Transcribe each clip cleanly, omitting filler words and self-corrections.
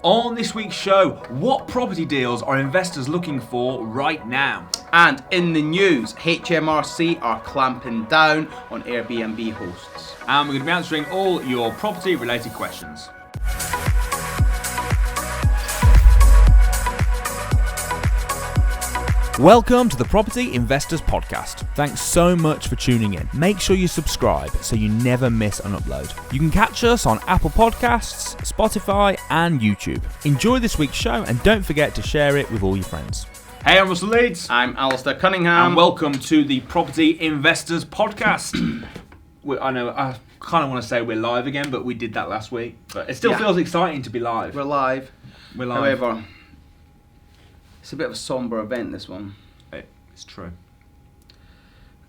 On this week's show, what property deals are investors looking for right now? And in the news, HMRC are clamping down on Airbnb hosts. And we're going to be answering all your property related questions. Welcome to the Property Investors Podcast. Thanks so much for tuning in. Make sure you subscribe so you never miss an upload. You can catch us on Apple Podcasts, Spotify and YouTube. Enjoy this week's show and don't forget to share it with all your friends. Hey, I'm Russell Leeds. I'm Alistair Cunningham. And welcome to the Property Investors Podcast. I know, I kind of want to say we're live again, but we did that last week. But it still feels exciting to be live. We're live. However, it's a bit of a somber event, this one. It's true.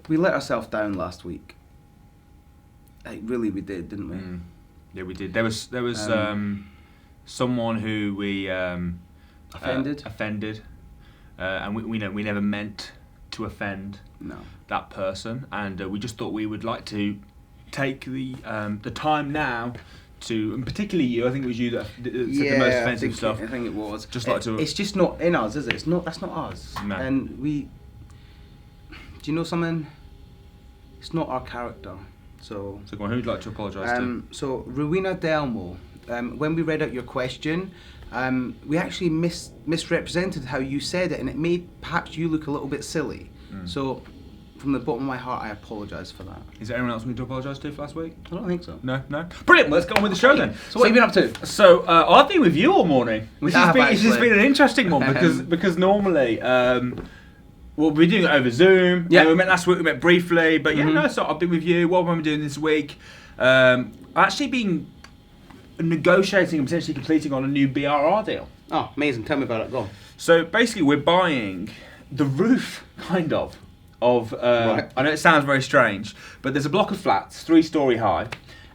We let ourselves down last week. Really, we did, didn't we? Yeah, we did. There was someone who we offended, and we never meant to offend that person, and we just thought we would like to take the time now. And particularly you, I think it was you that said the most offensive stuff. I think it was. It's just not in us, is it? That's not us. No. And do you know something? It's not our character. So go on, who'd like to apologise to? So Rowena Delmo, when we read out your question, we actually misrepresented how you said it, and it made perhaps you look a little bit silly. So, from the bottom of my heart, I apologise for that. Is there anyone else we need to apologise to for last week? I don't think so. No? Brilliant, let's go on with the show then. So what have you been up to? So, I've been with you all morning. This has been an interesting one because normally, we'll be doing it over Zoom. Yeah. We met last week, we met briefly, but so I've been with you. What am I doing this week? I've actually been negotiating and potentially completing on a new BRR deal. Oh, amazing. Tell me about it. Go on. So, basically, we're buying the roof, kind of. Right. I know it sounds very strange, but there's a block of flats, 3-storey high,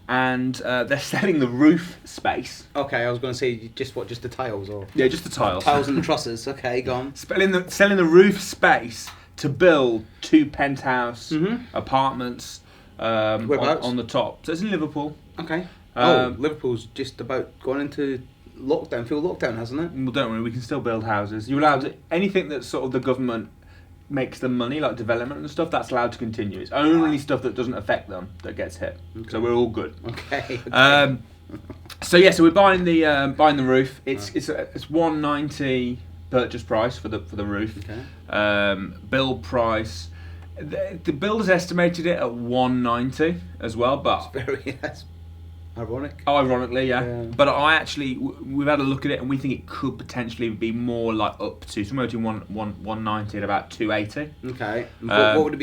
and they're selling the roof space. Okay, I was going to say just the tiles, or just the tiles. Tiles and the trusses. Okay, go on. Selling the roof space to build 2 penthouse apartments on the top. So it's in Liverpool. Okay. Liverpool's just about going into lockdown, full lockdown, hasn't it? Well, don't worry, we can still build houses. You're allowed to, anything that sort of the government makes them money, like development and stuff, that's allowed to continue. It's only stuff that doesn't affect them that gets hit. Okay. So we're all good. Okay. So we're buying the roof. It's 190 purchase price for the roof. Okay. Build price. The builder's estimated it at 190 as well, but that's ironic. Oh, ironically, yeah. But we've had a look at it, and we think it could potentially be more like up to somewhere between 190 and about 280. Okay. What would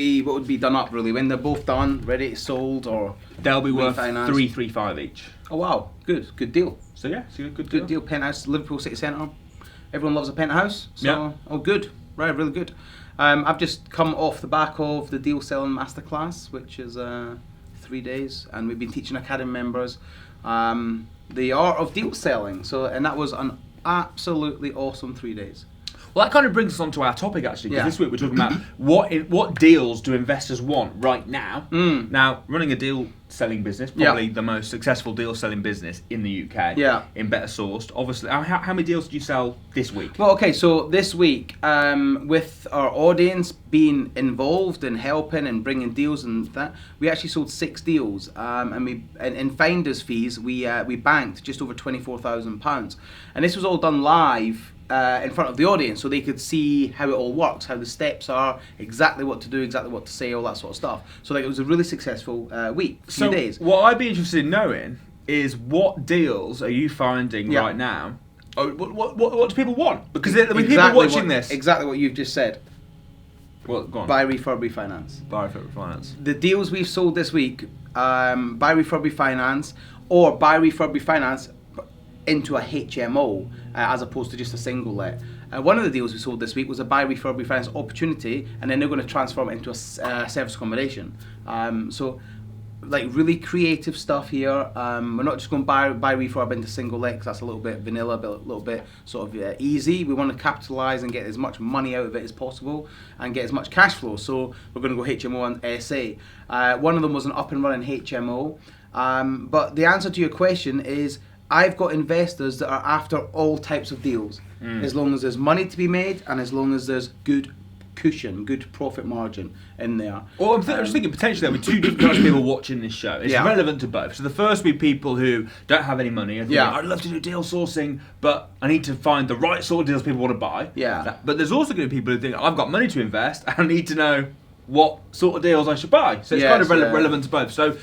be done up really when they're both done, ready, sold, or they'll be worth 335 each. Oh wow, good deal. So yeah, it's a good deal. Penthouse, Liverpool city centre. Everyone loves a penthouse. So good, right, really good. I've just come off the back of the deal selling masterclass, which is 3 days, and we've been teaching academy members the art of deal selling. And that was an absolutely awesome 3 days. Well, that kind of brings us on to our topic actually, because this week we're talking about what deals do investors want right now. Now, running a deal selling business, probably the most successful deal selling business in the UK. In Better Sourced. Obviously, how many deals did you sell this week? Well, okay, so this week, with our audience being involved in helping and bringing deals and that, we actually sold 6 deals, and in finder's fees we banked just over £24,000, and this was all done live. In front of the audience, so they could see how it all works, how the steps are, exactly what to do, exactly what to say, all that sort of stuff. So it was a really successful week, few days. What I'd be interested in knowing is what deals are you finding right now? What do people want? Because people watching this. Exactly what you've just said. Well, go on. Buy, refurb, refinance. Buy, refurb, refinance. The deals we've sold this week, buy, refurb, refinance, or buy, refurb, refinance into a HMO as opposed to just a single let. One of the deals we sold this week was a buy, refurb, refinance opportunity, and then they're going to transform it into a service accommodation. So really creative stuff here. We're not just going to buy refurb into single let, because that's a little bit vanilla, a little bit sort of easy. We want to capitalise and get as much money out of it as possible and get as much cash flow. So we're going to go HMO and SA. One of them was an up and running HMO. But the answer to your question is, I've got investors that are after all types of deals, as long as there's money to be made and as long as there's good cushion, good profit margin in there. Well, I'm just thinking potentially there will be two different types of people watching this show. It's relevant to both. So the first will be people who don't have any money and think, I'd love to do deal sourcing, but I need to find the right sort of deals people want to buy. But there's also going to be people who think, I've got money to invest and I need to know what sort of deals I should buy. So it's kind of relevant to both. So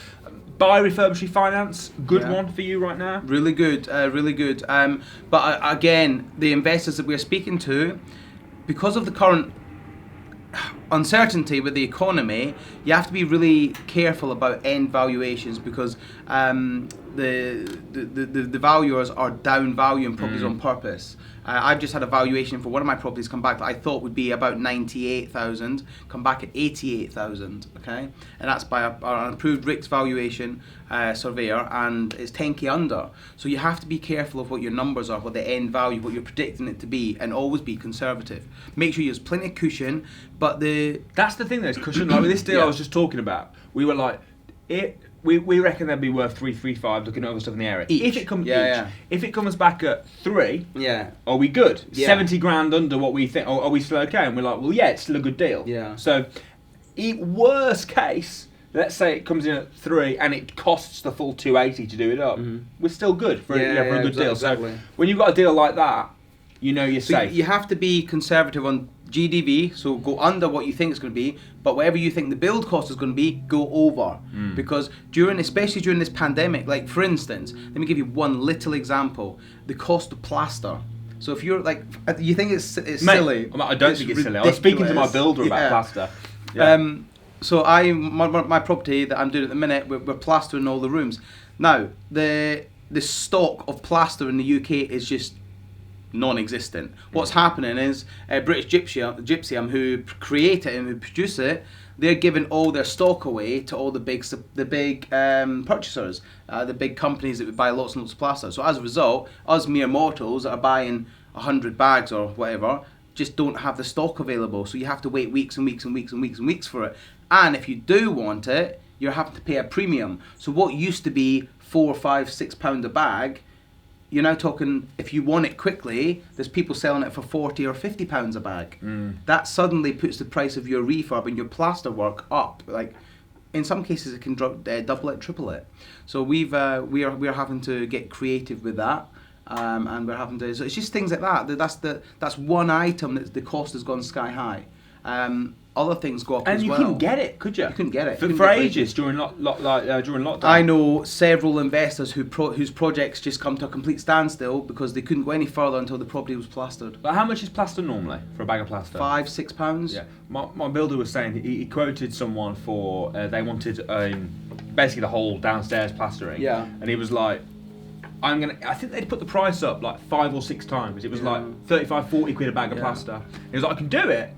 buy, refurbish, refinance, good one for you right now? Really good, really good. But again, the investors that we're speaking to, because of the current uncertainty with the economy, you have to be really careful about end valuations, because the valuers are down valuing properties on purpose. I've just had a valuation for one of my properties come back that I thought would be about 98,000, come back at 88,000. Okay, and that's by an approved RICS valuation surveyor, and it's 10k under. So you have to be careful of what your numbers are, what the end value, what you're predicting it to be, and always be conservative. Make sure there's plenty of cushion. But that's the thing, there's cushion. Like with this deal I was just talking about, we were like, we reckon they'd be worth 335, looking at other stuff in the area. If it comes if it comes back at 3, are we good? 70 grand under what we think, or are we still okay? And we're like, well, it's still a good deal. So, worst case, let's say it comes in at 3 and it costs the full 280 to do it up. We're still good for a good deal. So when you've got a deal like that, you're safe. You have to be conservative on GDV, so go under what you think it's going to be, but whatever you think the build cost is going to be, go over. Because especially during this pandemic, like for instance, let me give you one little example: the cost of plaster. So if you're like, you think it's silly? I don't think it's silly. I was speaking to my builder about plaster. So my property that I'm doing at the minute, we're plastering all the rooms. Now the stock of plaster in the UK is just non-existent. What's happening is British Gypsum, who create it and who produce it, they're giving all their stock away to all the big purchasers, the big companies that would buy lots and lots of plaster. So as a result, us mere mortals that are buying 100 bags or whatever just don't have the stock available. So you have to wait weeks and weeks and weeks and weeks and weeks for it. And if you do want it, you're having to pay a premium. So what used to be £4, £5, £6 a bag, you're now talking, if you want it quickly, there's people selling it for £40 or £50 a bag. That suddenly puts the price of your refurb and your plaster work up. Like, in some cases, it can double it, triple it. So we are having to get creative with that, and we're having to. So it's just things like that. That's one item that the cost has gone sky high. Other things go up as well. And you couldn't get it, could you? You couldn't get it. For ages during lockdown. I know several investors whose projects just come to a complete standstill because they couldn't go any further until the property was plastered. But how much is plaster normally for a bag of plaster? £5, £6. Yeah. My builder was saying he quoted someone for they wanted basically the whole downstairs plastering. Yeah. And he was like, I think they'd put the price up like 5 or 6 times. It was like 35, 40 quid a bag of plaster. He was like, I can do it,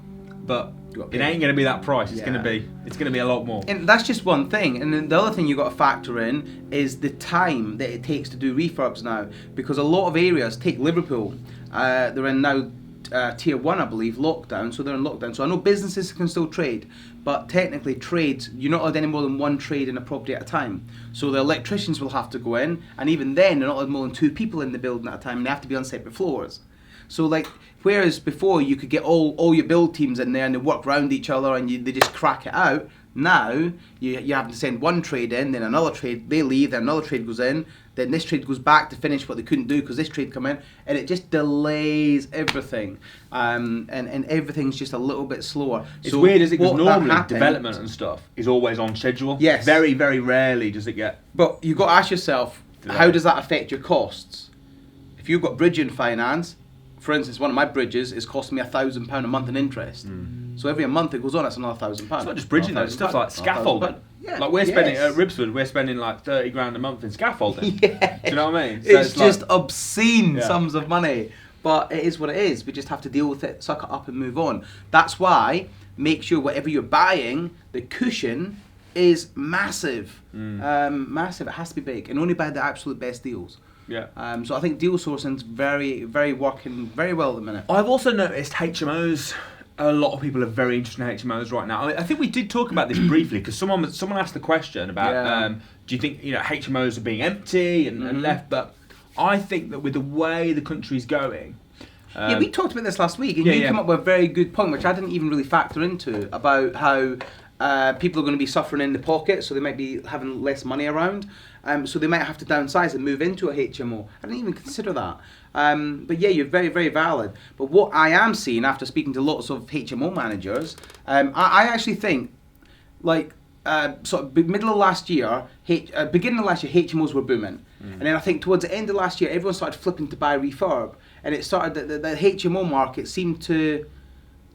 but it ain't going to be that price. It's going to be a lot more. And that's just one thing. And then the other thing you got to factor in is the time that it takes to do refurbs now, because a lot of areas, take Liverpool, they're in now tier 1, I believe, lockdown. So they're in lockdown. So I know businesses can still trade, but technically trades, you're not allowed any more than one trade in a property at a time. So the electricians will have to go in, and even then they're not allowed more than 2 people in the building at a time, and they have to be on separate floors. So like, whereas before you could get all your build teams in there and they work around each other and they just crack it out, now you have to send one trade in, then another trade, they leave, then another trade goes in, then this trade goes back to finish what they couldn't do because this trade come in, and it just delays everything, and everything's just a little bit slower. It's so weird, is it? Because normally development and stuff is always on schedule. Yes. Very, very rarely does it get... But you've got to ask yourself, how does that affect your costs? If you've got bridging finance, for instance, one of my bridges is costing me £1,000 a month in interest. So every month it goes on, it's another £1,000. It's not just bridging though, it's stuff like scaffolding. Yeah. Like we're spending at Ribsford, we're spending like 30 grand a month in scaffolding. Do you know what I mean? So it's just like obscene sums of money. But it is what it is. We just have to deal with it, suck it up and move on. That's why make sure whatever you're buying, the cushion is massive. Massive. It has to be big, and only buy the absolute best deals. Yeah. So I think deal sourcing's very, very working very well at the minute. I've also noticed HMOs. A lot of people are very interested in HMOs right now. I think we did talk about this briefly because someone asked the question about do you think HMOs are being empty and left? But I think that with the way the country's going. Yeah, we talked about this last week, and you came up with a very good point, which I didn't even really factor into, about how people are going to be suffering in the pocket, so they might be having less money around, so they might have to downsize and move into a HMO. I didn't even consider that. But yeah, you're very, very valid. But what I am seeing after speaking to lots of HMO managers, I actually think, like, sort of middle of last year, beginning of last year, HMOs were booming. And then I think towards the end of last year, everyone started flipping to buy refurb. And it started, the HMO market seemed to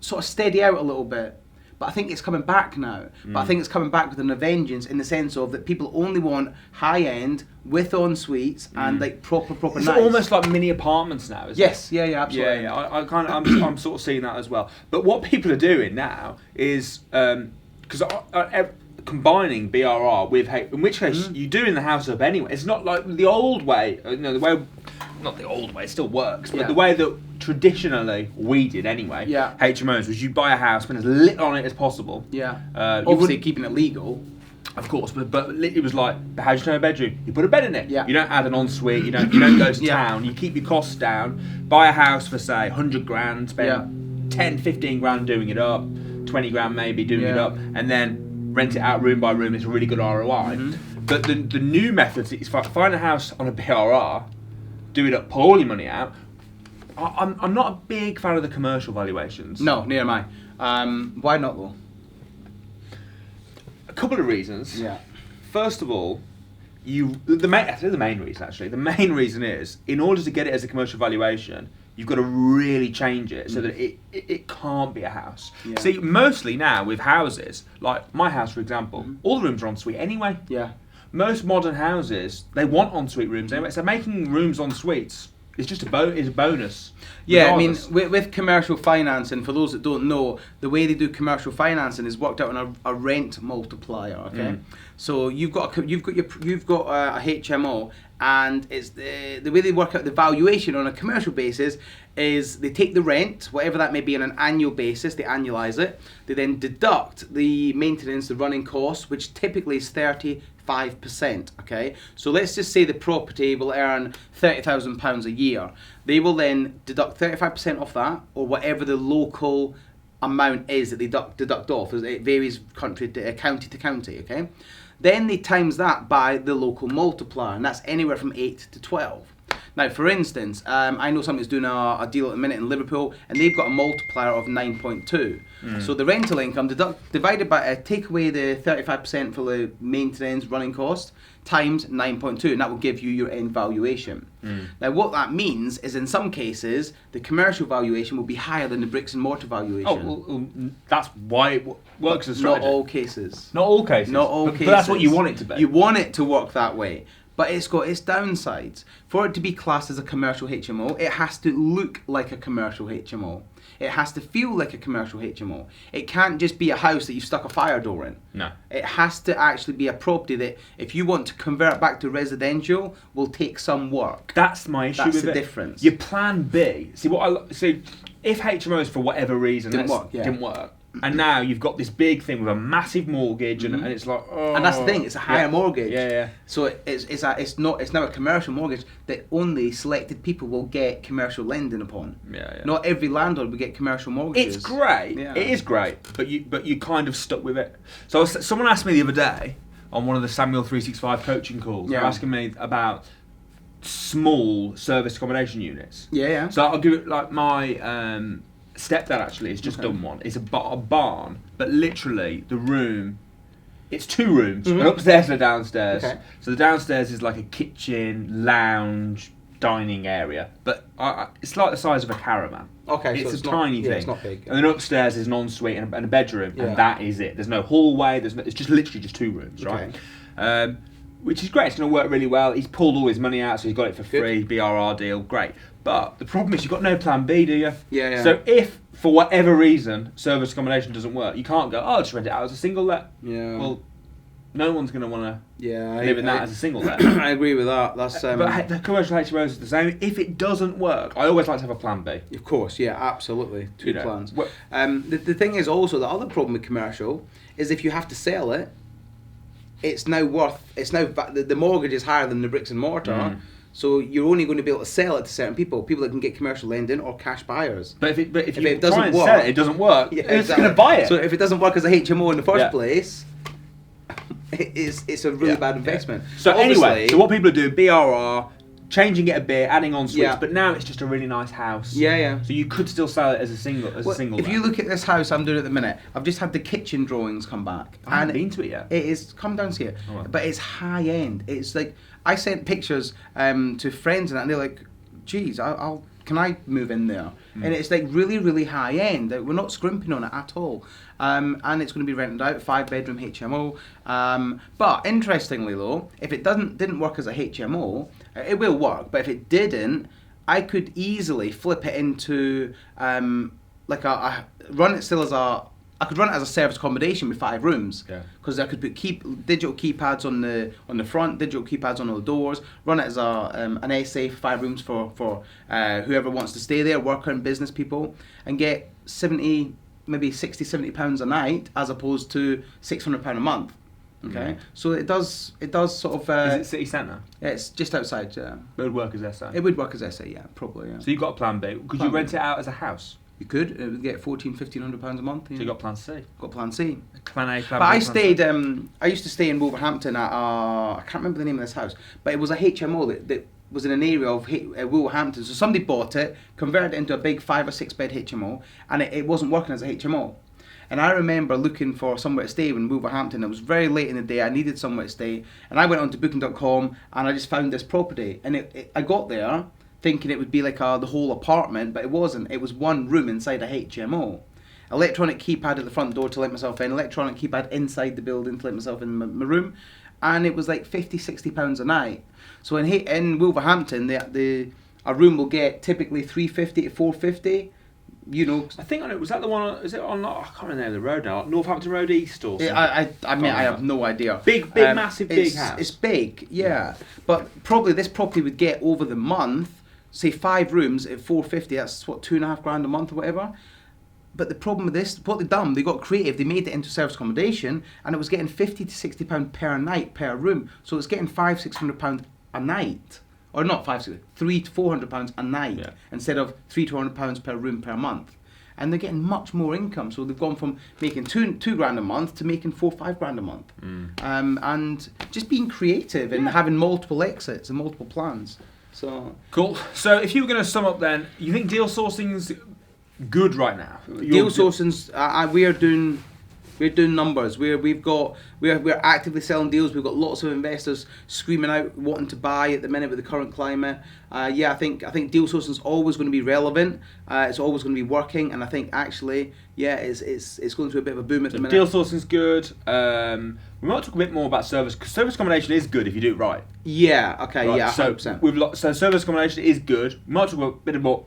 sort of steady out a little bit. But I think it's coming back now. But I think it's coming back with a vengeance, in the sense of that people only want high-end, with en-suites, and like proper It's nice. almost like mini apartments now, isn't it? Yes, yeah, absolutely. Yeah. I'm sort of seeing that as well. But what people are doing now is, because combining BRR with, in which case you're doing the house up anyway. It's not like the old way, not the old way, it still works, but the way that traditionally we did anyway, HMOs, was you buy a house, spend as little on it as possible. Obviously keeping it legal. Of course, but it was like, the house, you know, a bedroom, you put a bed in it. Yeah. You don't add an ensuite, you don't go to town, you keep your costs down, buy a house for say 100 grand, spend 10, 15 grand doing it up, 20 grand maybe doing it up, and then rent it out room by room. It's a really good ROI. But the new method is find a house on a BRR, do it up, pull all your money out. I'm not a big fan of the commercial valuations. No, neither am I. Why not though? A couple of reasons. Yeah. First of all, the main reason actually. The main reason is, in order to get it as a commercial valuation, you've got to really change it so that it can't be a house. See, mostly now with houses, like my house for example, all the rooms are ensuite anyway. Yeah. Most modern houses, they want ensuite rooms anyway, so making rooms en suites is just a bonus. Yeah, regardless. I mean, with commercial financing, for those that don't know, the way they do commercial financing is worked out on a rent multiplier. Okay, so you've got a HMO, and it's the way they work out the valuation on a commercial basis is they take the rent, whatever that may be, on an annual basis, they annualize it. They then deduct the maintenance, the running costs, which typically is 35%. Okay, so let's just say the property will earn £30,000 a year. They will then deduct 35% off that, or whatever the local amount is that they deduct off. It varies county to county. Okay, then they times that by the local multiplier, and that's anywhere from 8 to 12. Now, for instance, I know somebody's doing a deal at the minute in Liverpool, and they've got a multiplier of 9.2. So the rental income divided by take away the 35% for the maintenance running cost times 9.2, and that will give you your end valuation. Now, what that means is, in some cases, the commercial valuation will be higher than the bricks and mortar valuation. Oh, well, that's why it works as a strategy. Not all cases. Not all cases. Not all cases. But that's what you want it to be. You want it to work that way. But it's got its downsides. For it to be classed as a commercial HMO, it has to look like a commercial HMO. It has to feel like a commercial HMO. It can't just be a house that you've stuck a fire door in. No. It has to actually be a property that, if you want to convert back to residential, will take some work. That's my issue with it. That's the difference. Your plan B. See, if HMOs for whatever reason didn't work, and now you've got this big thing with a massive mortgage, and it's like, oh. And that's the thing, it's a higher mortgage. Yeah. So it's now a commercial mortgage that only selected people will get commercial lending upon. Yeah. Not every landlord will get commercial mortgages. It's great. Yeah. It is great, but you kind of stuck with it. So someone asked me the other day on one of the Samuel 365 coaching calls. They're asking me about small service accommodation units. Yeah. So I'll give it like my. Stepdad actually has just done one. It's a barn, but literally the room, it's 2 rooms, an upstairs and a downstairs. Okay. So the downstairs is like a kitchen, lounge, dining area, but it's like the size of a caravan. Okay, it's a tiny thing. It's not big. And then upstairs is an ensuite and a bedroom, and that is it. There's no hallway. It's just literally just 2 rooms, right? Which is great. It's going to work really well. He's pulled all his money out, so he's got it for free. BRR deal, great. But the problem is you've got no plan B, do you? Yeah. So if, for whatever reason, service accommodation doesn't work, you can't go, I'll just rent it out as a single let. Yeah. Well, no one's going to want to live in that as a single let. I agree with that. That's But the commercial HMOs is the same. If it doesn't work, I always like to have a plan B. Of course, yeah, absolutely. 2 plans. The thing is also, the other problem with commercial is if you have to sell it, the mortgage is higher than the bricks and mortar. So you're only going to be able to sell it to certain people that can get commercial lending or cash buyers. But if you it doesn't try and work, sell it, it doesn't work. Yeah, Who's exactly. going to buy it? So if it doesn't work as a HMO in the first place, it's a really bad investment. So anyway, so what people do, BRR, changing it a bit, adding on suites, but now it's just a really nice house. Yeah. So you could still sell it as a single. If you look at this house I'm doing at the minute, I've just had the kitchen drawings come back. I haven't been to it yet. It is, come down to it. Right. But it's high end. It's like, I sent pictures to friends and they're like, geez, can I move in there? And it's like really, really high end. We're not scrimping on it at all. And it's going to be rented out, 5-bedroom HMO. But interestingly though, if it didn't work as a HMO, it will work. But if it didn't, I could easily flip it into run it still as I could run it as a service accommodation with 5 rooms. Because I could put digital keypads on the front, digital keypads on all the doors. Run it as an SA for 5 rooms for whoever wants to stay there, worker and business people, and get 70, maybe 60, 70 pounds a night as opposed to £600 a month. Okay, so it does sort of. Is it city centre? It's just outside. Yeah. But it would work as SA. It would work as SA, yeah, probably. Yeah. So you've got a plan B. Could you rent it out as a house? You could. It would get £1,400-1,500 a month. So you got plan C. Got plan C. Plan A, plan But B. I stayed. I used to stay in Wolverhampton at I can't remember the name of this house, but it was a HMO that was in an area of Wolverhampton. So somebody bought it, converted it into a big 5 or 6 bed HMO, and it wasn't working as a HMO. And I remember looking for somewhere to stay in Wolverhampton. It was very late in the day. I needed somewhere to stay, and I went onto Booking.com and I just found this property. And I got there thinking it would be like the whole apartment, but it wasn't. It was one room inside a HMO. Electronic keypad at the front door to let myself in. Electronic keypad inside the building to let myself in my room, and it was like £50-60 a night. So in Wolverhampton, a room will get typically £350 to £450. You know, I think on it was that the one. Is it on? I can't remember the name of the road now. Northampton Road East or something. I mean, I have no idea. Big, massive, big house. It's big, yeah. But probably this property would get over the month, say 5 rooms at £450. That's what, £2,500 a month or whatever. But the problem with this, what they've done, they got creative. They made it into service accommodation, and it was getting £50 to £60 per night per room. So it's getting £500-600 a night. Or not £300 to £400 a night instead of £300 to £400 per room per month, and they're getting much more income. So they've gone from making two grand a month to making £4-5 a month, and just being creative and having multiple exits and multiple plans. So cool. So if you were going to sum up, then you think deal sourcing's good right now? Deal sourcing's we're doing numbers. We're actively selling deals. We've got lots of investors screaming out wanting to buy at the minute with the current climate. I think deal sourcing's always going to be relevant. It's always going to be working, and I think actually, it's going through a bit of a boom at the minute. Deal sourcing's good. We might talk a bit more about service, because service accommodation is good if you do it right. Yeah. Okay. Right, Yeah. 100%. So service accommodation is good. We might talk a bit more.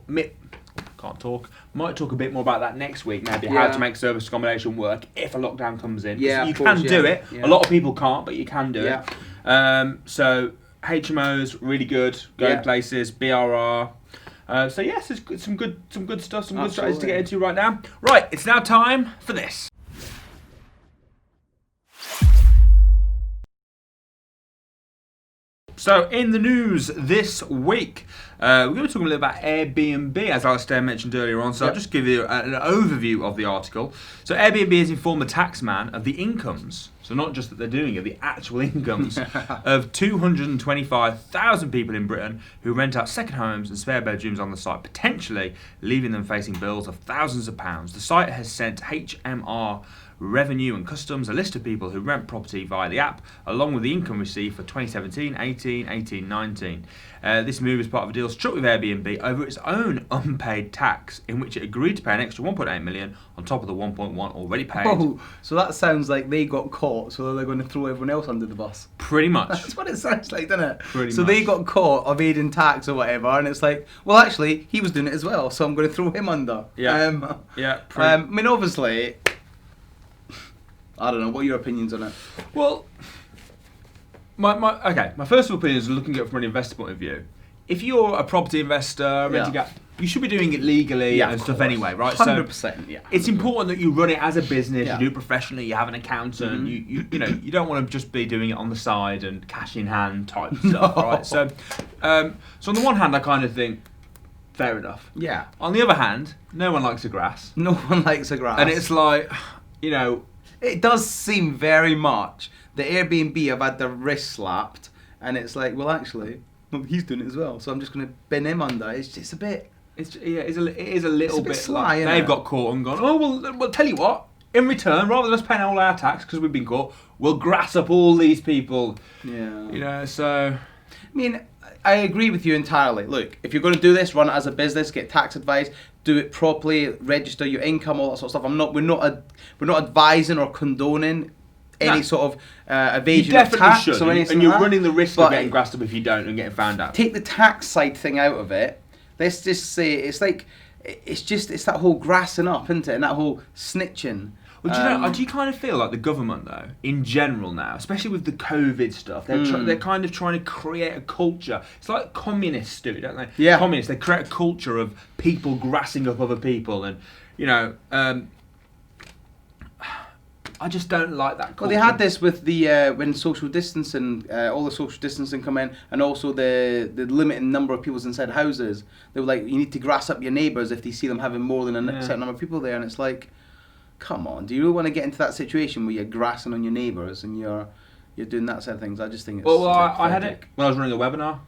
Can't talk. Might talk a bit more about that next week, maybe how to make service accommodation work if a lockdown comes in. Yeah, you can do it. Yeah. A lot of people can't, but you can do it. So HMOs really good, going places. BRR. So yes, it's some good stuff, some good strategies to get into right now. Right, it's now time for this. So in the news this week, we're going to talk a little about Airbnb, as Alistair mentioned earlier on. So I'll just give you an overview of the article. So Airbnb has informed the taxman of the incomes, so not just that they're doing it, the actual incomes of 225,000 people in Britain who rent out second homes and spare bedrooms on the site, potentially leaving them facing bills of thousands of pounds. The site has sent HMR Revenue and Customs a list of people who rent property via the app, along with the income received for 2017, 18, 18, 19. This move is part of a deal struck with Airbnb over its own unpaid tax, in which it agreed to pay an extra 1.8 million on top of the 1.1 already paid. Oh, so that sounds like they got caught, so they're going to throw everyone else under the bus. Pretty much. That's what it sounds like, doesn't it? Pretty so much. They got caught evading tax or whatever, and it's like, well, actually, he was doing it as well, so I'm going to throw him under. Yeah. I mean, obviously, I don't know. What are your opinions on it? Well, my first opinion is looking at it from an investor point of view. If you're a property investor, renting out you should be doing it legally and stuff anyway, right? 100%, yeah. It's important that you run it as a business, Yeah. you do it professionally, you have an accountant, you know, you don't want to just be doing it on the side and cash in hand type stuff, right? So on the one hand, I kind of think, fair enough. Yeah. On the other hand, no one likes the grass. No one likes the grass. And it's like, you know... It does seem very much the Airbnb have had their wrist slapped, and it's like, well, actually, he's doing it as well, so I'm just going to bin him under. It's just a bit... it is a little bit sly, like they've got caught and gone, oh, well, tell you what, in return, rather than us paying all our tax because we've been caught, we'll grass up all these people. Yeah. You know, so... I mean, I agree with you entirely. Look, if you're going to do this, run it as a business, get tax advice, do it properly, register your income, all that sort of stuff. We're not advising or condoning any sort of evasion of tax should, or anything. and you're like that. running the risk But of getting grassed up if you don't and getting found out. Take the tax side thing out of it. Let's just say it's that whole grassing up, isn't it? And that whole snitching. Well, do you kind of feel like the government, though, in general now, especially with the COVID stuff, they're kind of trying to create a culture. It's like communists do, don't they? Yeah. Communists, they create a culture of people grassing up other people, and you know, I just don't like that culture. Well, they had this with the when social distancing, all the social distancing come in, and also the limiting number of people inside houses. They were like, you need to grass up your neighbours if they see them having more than a certain number of people there, and it's like, come on, do you really want to get into that situation where you're grassing on your neighbours and you're doing that sort of things? I just think it's... Well, I had it when I was running a webinar.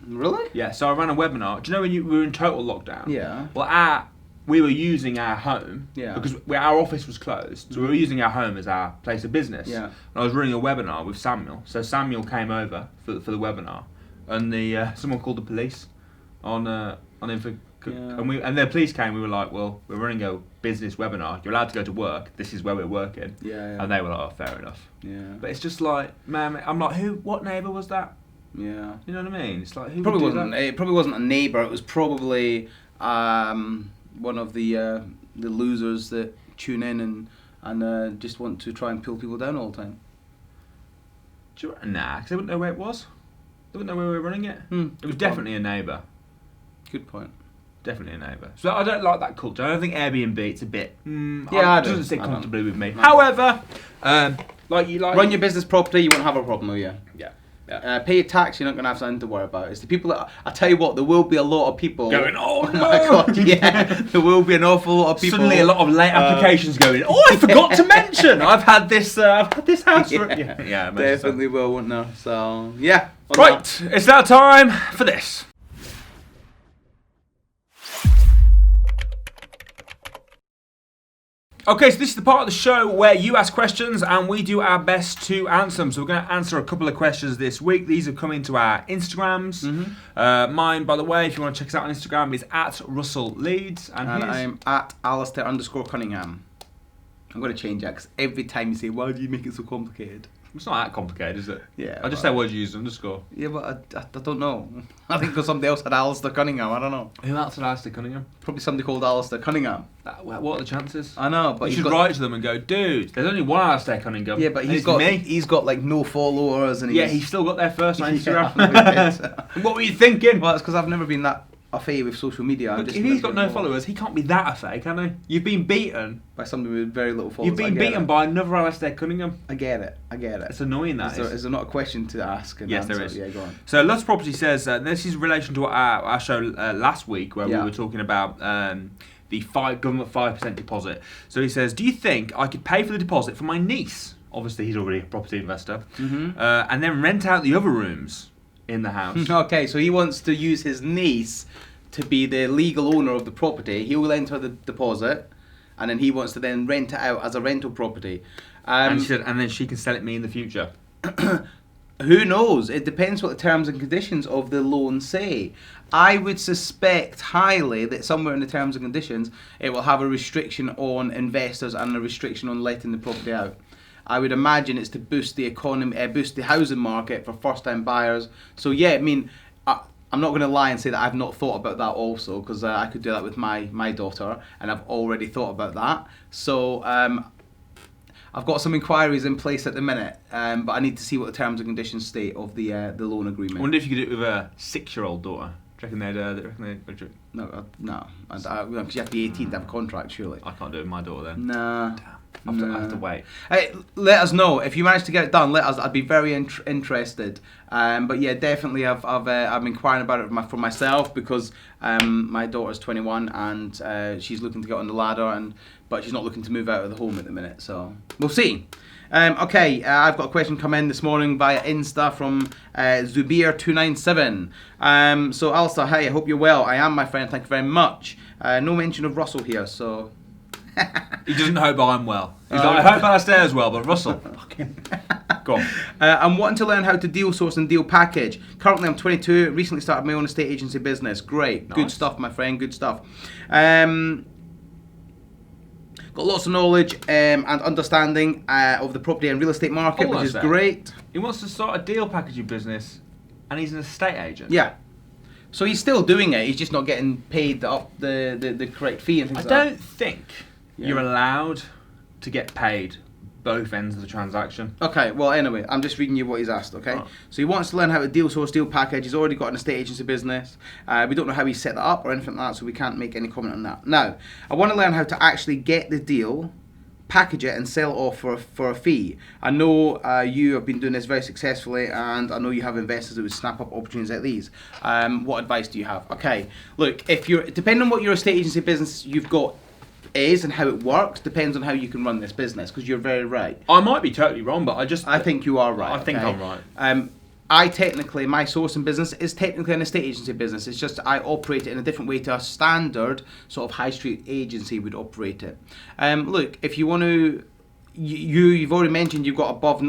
Really? Yeah, so I ran a webinar. Do you know when we were in total lockdown? Yeah. Well, we were using our home because our office was closed, so we were using our home as our place of business. Yeah. And I was running a webinar with Samuel. So Samuel came over for the webinar, and someone called the police on him for... And the police came. We were like, "Well, we're running a business webinar. You're allowed to go to work. This is where we're working." Yeah. And they were like, "Oh, fair enough." Yeah. But it's just like, man, I'm like, what neighbour was that? Yeah. You know what I mean? It's like, who probably would do wasn't. that? It probably wasn't a neighbour. It was probably one of the losers that tune in and just want to try and pull people down all the time. Nah, because they wouldn't know where it was. They wouldn't know where we were running it. It was definitely a neighbour. Good point. Definitely a neighbour. So I don't like that culture. I don't think Airbnb, it's a bit... it doesn't sit comfortably with me. However, run your business properly, you won't have a problem, will you? Yeah. Pay your tax, you're not going to have something to worry about. It's the people that... I tell you what, there will be a lot of people... Going, oh no! My God, yeah. There will be an awful lot of people... Suddenly a lot of late applications going, oh, I forgot to mention! I've had this house... Yeah, definitely will, won't there? So, yeah. Right, it's now time for this. Okay, so this is the part of the show where you ask questions and we do our best to answer them. So we're going to answer a couple of questions this week. These have come into our Instagrams. Mine, by the way, if you want to check us out on Instagram, is at Russell Leeds. And I'm at Alistair_Cunningham. I'm going to change that because every time you say, why do you make it so complicated? It's not that complicated, is it? Yeah. I just say why do you use underscore. Yeah, but I don't know. I think because somebody else had Alistair Cunningham, I don't know. Who else had Alistair Cunningham? Probably somebody called Alistair Cunningham. What are the chances? I know, but you should write to them and go, dude, there's only one Alistair Cunningham. Yeah, but he's got like no followers and he's still got their first on Instagram. Yeah, what were you thinking? Well, it's because I've never been that affair with social media. Look, if he's got no followers, he can't be that affair, can he? You've been beaten by somebody with very little followers. You've been beaten by another Alistair Cunningham. I get it. It's annoying, that is there not a question to ask? Yes, answer? there is. Yeah, go on. So Lots Property says, this is in relation to our show last week where we were talking about the government 5% deposit. So he says, do you think I could pay for the deposit for my niece? Obviously, he's already a property investor. And then rent out the other rooms in the house. Okay, so he wants to use his niece to be the legal owner of the property. He will enter the deposit, and then he wants to then rent it out as a rental property. And she said, and then she can sell it me in the future. Who knows? It depends what the terms and conditions of the loan say. I would suspect highly that somewhere in the terms and conditions it will have a restriction on investors and a restriction on letting the property out. I would imagine it's to boost the economy, boost the housing market for first-time buyers. So yeah, I mean, I'm not going to lie and say that I've not thought about that also, because I could do that with my daughter, and I've already thought about that. So I've got some inquiries in place at the minute, but I need to see what the terms and conditions state of the loan agreement. I wonder if you could do it with a 6-year-old daughter. Do Do you reckon they'd No, because you have to be 18 to have a contract, surely. I can't do it with my daughter then. Nah. I have to wait. Hey, let us know if you manage to get it done. Let us. I'd be very interested. But yeah, definitely, I've been inquiring about it for myself because my daughter's 21 and she's looking to get on the ladder, but she's not looking to move out of the home at the minute. So we'll see. Okay, I've got a question come in this morning via Insta from Zubir297. So Alistair, hey, I hope you're well. I am, my friend. Thank you very much. No mention of Russell here, so. He doesn't hope I'm well. He's like, I hope Alistair is well, but Russell, fucking, go on. I'm wanting to learn how to deal source and deal package. Currently, I'm 22. Recently started my own estate agency business. Great, nice. Good stuff, my friend. Good stuff. Got lots of knowledge and understanding of the property and real estate market, which is great. He wants to start a deal packaging business, and he's an estate agent. Yeah. So he's still doing it. He's just not getting paid up the correct fee and things like that. I don't think you're allowed to get paid both ends of the transaction. Okay, well anyway, I'm just reading you what he's asked, okay? Oh. So he wants to learn how to deal source, deal package. He's already got an estate agency business. We don't know how he set that up or anything like that, so we can't make any comment on that. Now, I want to learn how to actually get the deal, package it and sell it off for a fee. I know you have been doing this very successfully, and I know you have investors that would snap up opportunities like these. What advice do you have? Okay, look, depending on what your estate agency business you've got is and how it works, depends on how you can run this business, because you're very right. I might be totally wrong, but I think you are right. I think I'm right. My sourcing business is technically an estate agency business. It's just I operate it in a different way to a standard sort of high street agency would operate it. Look, if you want to, you've already mentioned you've got above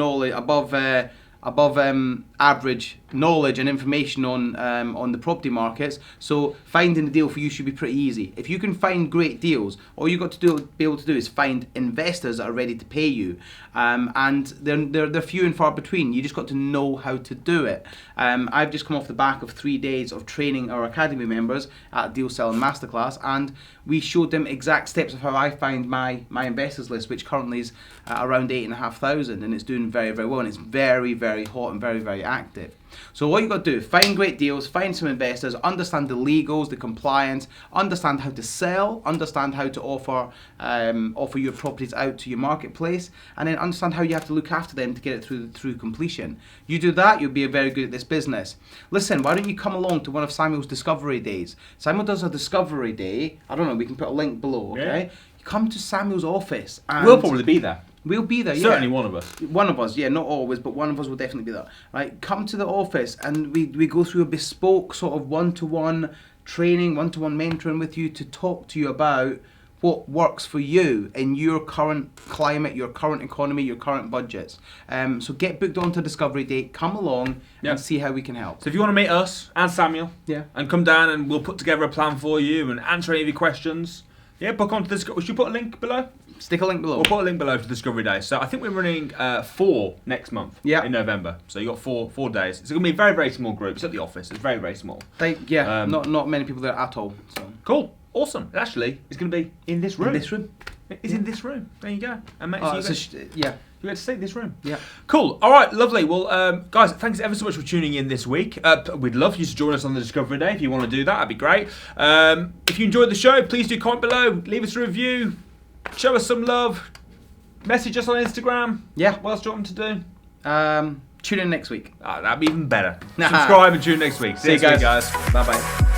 average knowledge and information on the property markets, so finding a deal for you should be pretty easy. If you can find great deals, all you've got to be able to do is find investors that are ready to pay you, and they're few and far between. You just got to know how to do it. I've just come off the back of 3 days of training our academy members at Deal Selling Masterclass, and we showed them exact steps of how I find my investors list, which currently is around 8,500, and it's doing very, very well, and it's very, very hot and very, very active. So what you've got to do, find great deals, find some investors, understand the legals, the compliance, understand how to sell, understand how to offer your properties out to your marketplace, and then understand how you have to look after them to get it through completion. You do that, you'll be very good at this business. Listen, why don't you come along to one of Samuel's discovery days? Samuel does a discovery day. I don't know, we can put a link below, okay? Yeah. You come to Samuel's office. And we'll probably be there. We'll be there, Certainly one of us. One of us, yeah, not always, but one of us will definitely be there. Right, come to the office and we go through a bespoke sort of one-to-one training, one-to-one mentoring with you to talk to you about what works for you in your current climate, your current economy, your current budgets. So get booked onto Discovery Day, come along and see how we can help. So if you want to meet us and Samuel, and come down and we'll put together a plan for you and answer any of your questions, book onto this. Should we put a link below? Stick a link below. We'll put a link below for Discovery Day. So I think we're running 4 next month in November. So you got 4 days. It's going to be a very, very small group. It's at the office. It's very, very small. Not many people there at all. So. Cool. Awesome. Actually, it's going to be in this room. In this room. It's in this room. There you go. And mate, you get to see this room. Yeah. Cool. All right. Lovely. Well, guys, thanks ever so much for tuning in this week. We'd love you to join us on the Discovery Day if you want to do that. That'd be great. If you enjoyed the show, please do comment below. Leave us a review. Show us some love. Message us on Instagram. Yeah. What else do you want them to do? Tune in next week. That'd be even better. Subscribe and tune in next week. See you guys. Bye bye.